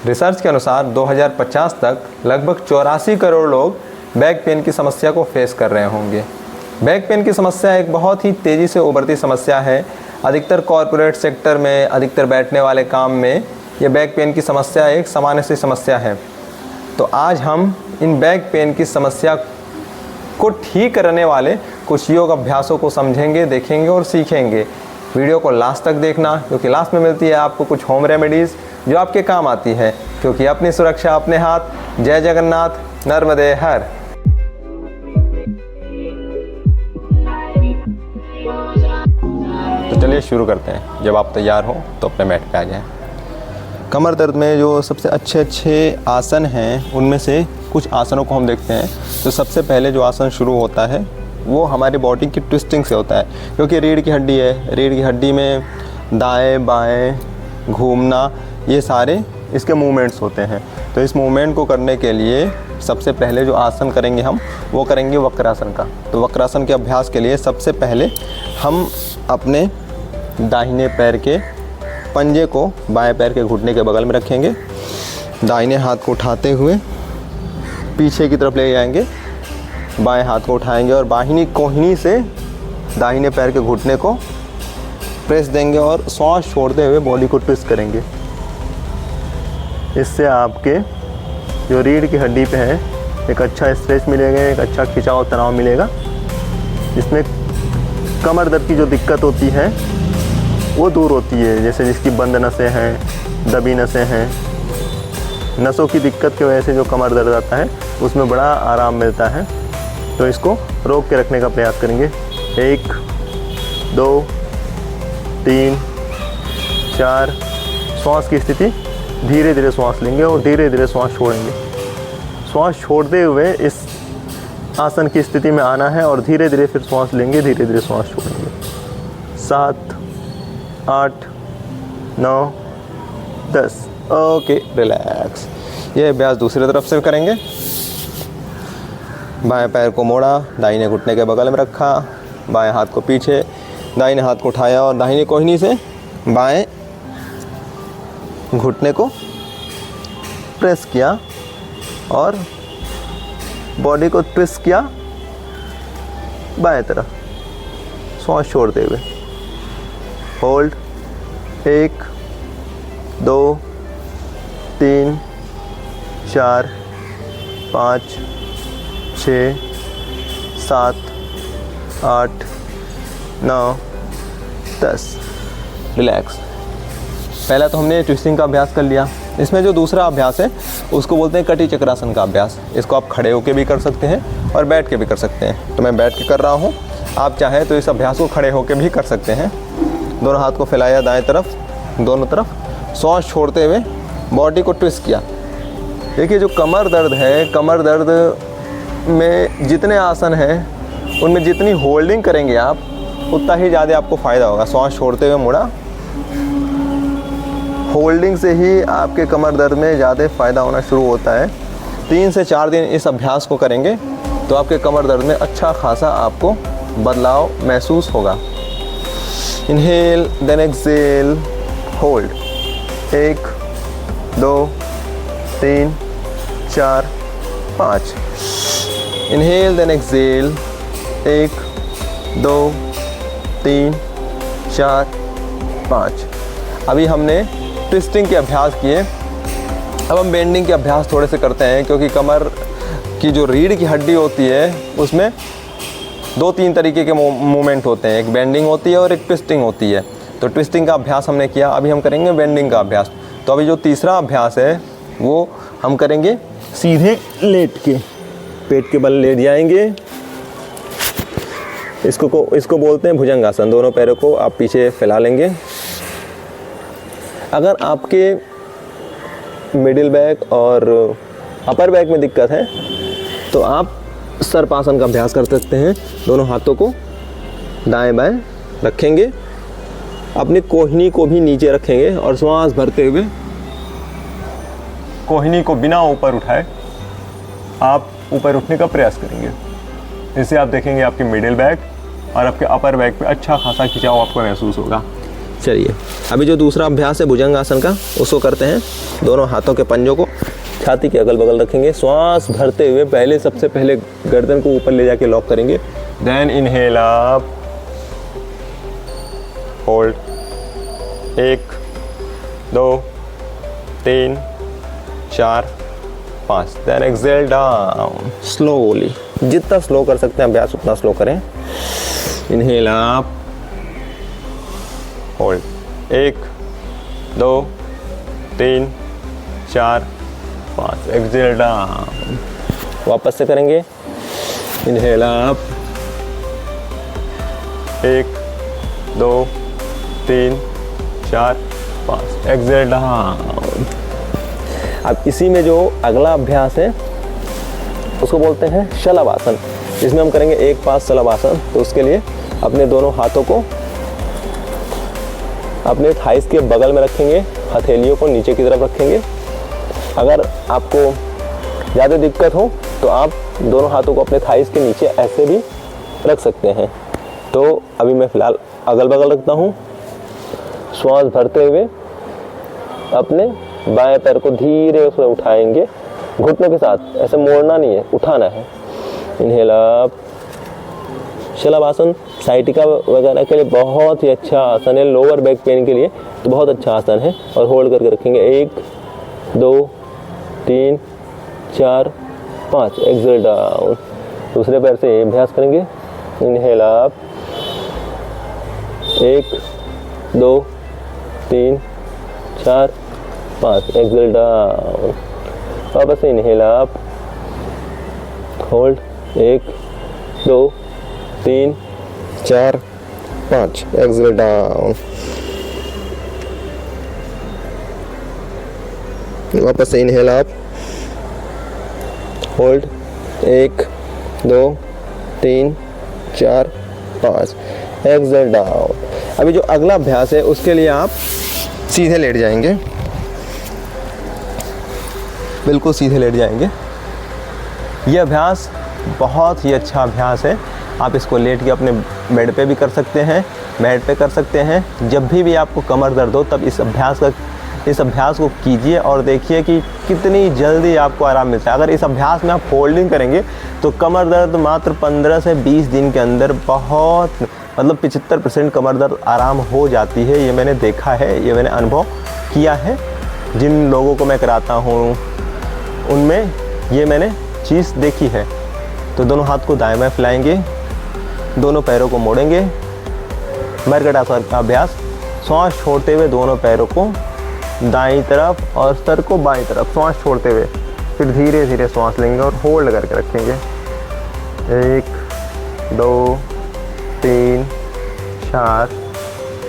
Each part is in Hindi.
रिसर्च के अनुसार 2050 तक लगभग 84 करोड़ लोग बैक पेन की समस्या को फेस कर रहे होंगे। बैक पेन की समस्या एक बहुत ही तेज़ी से उभरती समस्या है। अधिकतर कॉरपोरेट सेक्टर में, अधिकतर बैठने वाले काम में ये बैक पेन की समस्या एक सामान्य सी समस्या है। तो आज हम इन बैक पेन की समस्या को ठीक करने वाले कुछ योग अभ्यासों को समझेंगे, देखेंगे और सीखेंगे। वीडियो को लास्ट तक देखना, क्योंकि लास्ट में मिलती है आपको कुछ होम रेमेडीज़ जो आपके काम आती है, क्योंकि अपनी सुरक्षा अपने हाथ। जय जगन्नाथ, नर्मदे हर। तो चलिए शुरू करते हैं। जब आप तैयार हो तो अपने मैट पे आ जाएं। कमर दर्द में जो सबसे अच्छे आसन हैं उनमें से कुछ आसनों को हम देखते हैं। तो सबसे पहले जो आसन शुरू होता है वो हमारी बॉडी की ट्विस्टिंग से होता है, क्योंकि रीढ़ की हड्डी है। रीढ़ की हड्डी में दाएं बाएं घूमना, ये सारे इसके मूवमेंट्स होते हैं। तो इस मूवमेंट को करने के लिए सबसे पहले जो आसन करेंगे हम वो करेंगे वक्रासन का। तो वक्रासन के अभ्यास के लिए सबसे पहले हम अपने दाहिने पैर के पंजे को बाएं पैर के घुटने के बगल में रखेंगे। दाहिने हाथ को उठाते हुए पीछे की तरफ ले जाएंगे, बाएं हाथ को उठाएंगे और बाहिनी कोहनी से दाहिने पैर के घुटने को प्रेस देंगे और श्वास छोड़ते हुए बॉडी को ट्विस्ट करेंगे। इससे आपके जो रीढ़ की हड्डी पे है एक अच्छा स्ट्रेच मिलेगा, एक अच्छा खिंचाव तनाव मिलेगा। इसमें कमर दर्द की जो दिक्कत होती है वो दूर होती है, जैसे जिसकी बंद नसें हैं, दबी नसें हैं, नसों की दिक्कत की वजह से जो कमर दर्द आता है उसमें बड़ा आराम मिलता है। तो इसको रोक के रखने का प्रयास करेंगे। 1 2 3 4। श्वास की स्थिति धीरे धीरे श्वास लेंगे और धीरे धीरे श्वास छोड़ेंगे। श्वास छोड़ते हुए इस आसन की स्थिति में आना है और धीरे धीरे फिर श्वास लेंगे, धीरे धीरे श्वास छोड़ेंगे। 7 8 9 10। Okay, relax. ये अभ्यास दूसरी तरफ से करेंगे। बाएं पैर को मोड़ा, दाहिने घुटने के बगल में रखा, बाएं हाथ को पीछे, दाहिने हाथ को उठाया और दाहिनी कोहनी से बाएं घुटने को प्रेस किया और बॉडी को ट्विस्ट किया बाएं तरफ, श्वास छोड़ते हुए। होल्ड। 1 2 3 4 5 6 7 8 9 10। रिलैक्स। पहला तो हमने ट्विस्टिंग का अभ्यास कर लिया। इसमें जो दूसरा अभ्यास है उसको बोलते हैं कटी चक्रासन का अभ्यास। इसको आप खड़े होकर भी कर सकते हैं और बैठ के भी कर सकते हैं। तो मैं बैठ के कर रहा हूँ, आप चाहें तो इस अभ्यास को खड़े होकर भी कर सकते हैं। दोनों हाथ को फैलाया दाएं तरफ, दोनों तरफ, श्वास छोड़ते हुए बॉडी को ट्विस्ट किया। देखिए जो कमर दर्द है, कमर दर्द में जितने आसन हैं उनमें जितनी होल्डिंग करेंगे आप उतना ही ज़्यादा आपको फ़ायदा होगा। श्वास छोड़ते हुए मुड़ा, होल्डिंग से ही आपके कमर दर्द में ज़्यादा फ़ायदा होना शुरू होता है। 3 से 4 दिन इस अभ्यास को करेंगे तो आपके कमर दर्द में अच्छा खासा आपको बदलाव महसूस होगा। Inhale then exhale, hold. 1 2 3 4 5। Inhale then exhale, 1 2 3 4 5। अभी हमने ट्विस्टिंग के अभ्यास किए, अब हम बेंडिंग के अभ्यास थोड़े से करते हैं, क्योंकि कमर की जो रीढ़ की हड्डी होती है उसमें 2-3 तरीके के मूवमेंट होते हैं। एक बेंडिंग होती है और एक ट्विस्टिंग होती है। तो ट्विस्टिंग का अभ्यास हमने किया, अभी हम करेंगे बेंडिंग का अभ्यास। तो अभी जो तीसरा अभ्यास है वो हम करेंगे सीधे लेट के, पेट के बल लेट जाएंगे। इसको बोलते हैं भुजंगासन। दोनों पैरों को आप पीछे फैला लेंगे। अगर आपके मिडिल बैक और अपर बैक में दिक्कत है तो आप सर्पासन का अभ्यास कर सकते हैं। दोनों हाथों को दाएं बाएं रखेंगे, अपनी कोहनी को भी नीचे रखेंगे और श्वास भरते हुए कोहनी को बिना ऊपर उठाए आप ऊपर उठने का प्रयास करेंगे। इससे आप देखेंगे आपके मिडिल बैक और आपके अपर बैक पे अच्छा खासा खिंचाव आपको महसूस होगा। चलिए अभी जो दूसरा अभ्यास है भुजंग आसन का, उसको करते हैं। दोनों हाथों के पंजों को छाती के अगल बगल रखेंगे, श्वास भरते हुए पहले सबसे पहले गर्दन को ऊपर ले जाके लॉक करेंगे। Then inhale up, hold, 1 2 3 4 5, then exhale down slowly. जितना स्लो कर सकते हैं अभ्यास उतना स्लो करें। Inhale up, hold, 1 2 3 4 5, exhale down. वापस से करेंगे। Inhale up, 1 2 3 4 5, exhale down. अब इसी में जो अगला अभ्यास है उसको बोलते हैं शलभ आसन। इसमें हम करेंगे एक पास शलभ आसन। तो उसके लिए अपने दोनों हाथों को अपने थाइस के बगल में रखेंगे, हथेलियों को नीचे की तरफ रखेंगे। अगर आपको ज़्यादा दिक्कत हो तो आप दोनों हाथों को अपने थाइस के नीचे ऐसे भी रख सकते हैं। तो अभी मैं फ़िलहाल अगल बगल रखता हूँ। श्वास भरते हुए अपने बाएं पैर को धीरे से उठाएंगे, घुटनों के साथ, ऐसे मोड़ना नहीं है, उठाना है। Inhale up. शलभ आसन साइटिका वगैरह के लिए बहुत ही अच्छा आसन है, लोअर बैक पेन के लिए तो बहुत अच्छा आसन है। और होल्ड करके रखेंगे 1 2 3 4 5, एक्सेल डाउन। दूसरे पैर से अभ्यास करेंगे। Inhale up, 1 2 3 4 5, exhale down. वापस से inhale up, hold, 1 2 3 4 5, exhale down. वापस से inhale up, hold, 1 2 3 4 5, exhale down. अभी जो अगला अभ्यास है उसके लिए आप सीधे लेट जाएंगे, बिल्कुल सीधे लेट जाएंगे। ये अभ्यास बहुत ही अच्छा अभ्यास है। आप इसको लेट के अपने बेड पे भी कर सकते हैं, बेड पे कर सकते हैं। जब भी आपको कमर दर्द हो तब इस अभ्यास को कीजिए और देखिए कि कितनी जल्दी आपको आराम मिलता है। अगर इस अभ्यास में आप फोल्डिंग करेंगे तो कमर दर्द मात्र 15 से 20 दिन के अंदर बहुत 75% कमर दर्द आराम हो जाती है। ये मैंने देखा है, ये मैंने अनुभव किया है। जिन लोगों को मैं कराता हूँ उनमें ये मैंने चीज़ देखी है। तो दोनों हाथ को दाएं बाएं फैलाएंगे, दोनों पैरों को मोड़ेंगे। मरकट आसन का अभ्यास, श्वास छोड़ते हुए दोनों पैरों को दाईं तरफ और सर को बाईं तरफ श्वास छोड़ते हुए फिर धीरे धीरे श्वास लेंगे और होल्ड करके रखेंगे। 1 2 3 4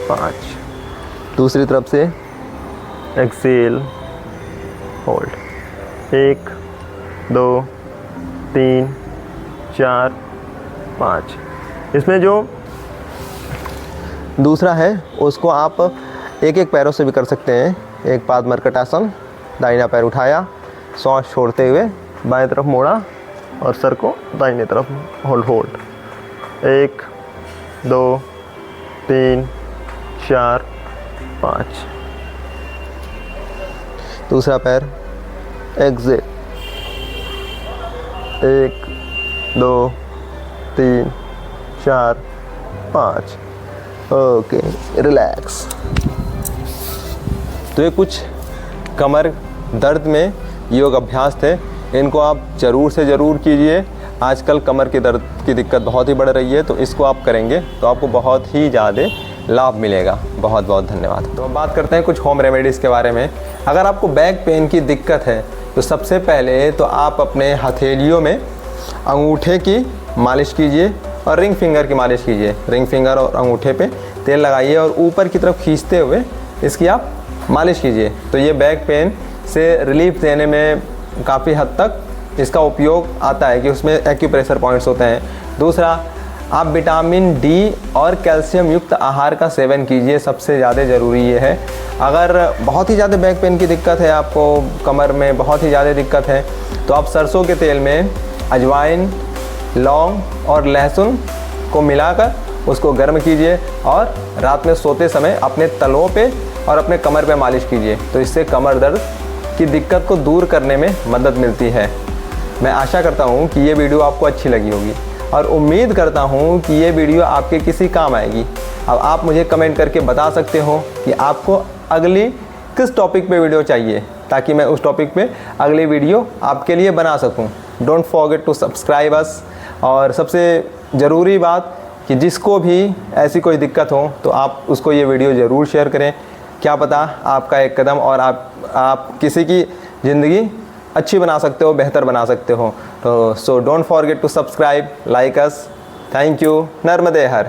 5। दूसरी तरफ से एक्सेल, होल्ड, 1 2 3 4 5। इसमें जो दूसरा है उसको आप एक एक पैरों से भी कर सकते हैं। एक पाद मरकट आसन, दाहिना पैर उठाया, श्वास छोड़ते हुए बाएं तरफ मोड़ा और सर को दाहिने तरफ होल्ड। 1 2 3 4 5। दूसरा पैर एक्सेल, 1 2 3 4 5। Okay, relax. तो ये कुछ कमर दर्द में योग अभ्यास थे, इनको आप ज़रूर से ज़रूर कीजिए। आजकल कमर के दर्द की दिक्कत बहुत ही बढ़ रही है, तो इसको आप करेंगे तो आपको बहुत ही ज़्यादा लाभ मिलेगा। बहुत बहुत धन्यवाद। तो अब बात करते हैं कुछ होम रेमेडीज़ के बारे में। अगर आपको बैक पेन की दिक्कत है तो सबसे पहले तो आप अपने हथेलियों में अंगूठे की मालिश कीजिए और रिंग फिंगर की मालिश कीजिए। रिंग फिंगर और अंगूठे पे तेल लगाइए और ऊपर की तरफ खींचते हुए इसकी आप मालिश कीजिए। तो ये बैक पेन से रिलीफ देने में काफ़ी हद तक इसका उपयोग आता है कि उसमें एक्यूप्रेशर पॉइंट्स होते हैं। दूसरा, आप विटामिन डी और कैल्शियम युक्त आहार का सेवन कीजिए, सबसे ज़्यादा ज़रूरी ये है। अगर बहुत ही ज़्यादा बैक पेन की दिक्कत है, आपको कमर में बहुत ही ज़्यादा दिक्कत है, तो आप सरसों के तेल में अजवाइन, लौंग और लहसुन को मिलाकर उसको गर्म कीजिए और रात में सोते समय अपने तलों पे और अपने कमर पे मालिश कीजिए, तो इससे कमर दर्द की दिक्कत को दूर करने में मदद मिलती है। मैं आशा करता हूँ कि ये वीडियो आपको अच्छी लगी होगी और उम्मीद करता हूँ कि ये वीडियो आपके किसी काम आएगी। अब आप मुझे कमेंट करके बता सकते हो कि आपको अगली किस टॉपिक पे वीडियो चाहिए, ताकि मैं उस टॉपिक पे अगली वीडियो आपके लिए बना सकूं। Don't forget to subscribe us. और सबसे ज़रूरी बात कि जिसको भी ऐसी कोई दिक्कत हो तो आप उसको ये वीडियो ज़रूर शेयर करें। क्या पता आपका एक कदम और आप किसी की ज़िंदगी अच्छी बना सकते हो, बेहतर बना सकते हो। तो so don't forget to subscribe, like us. Thank you. नर्मदे हर।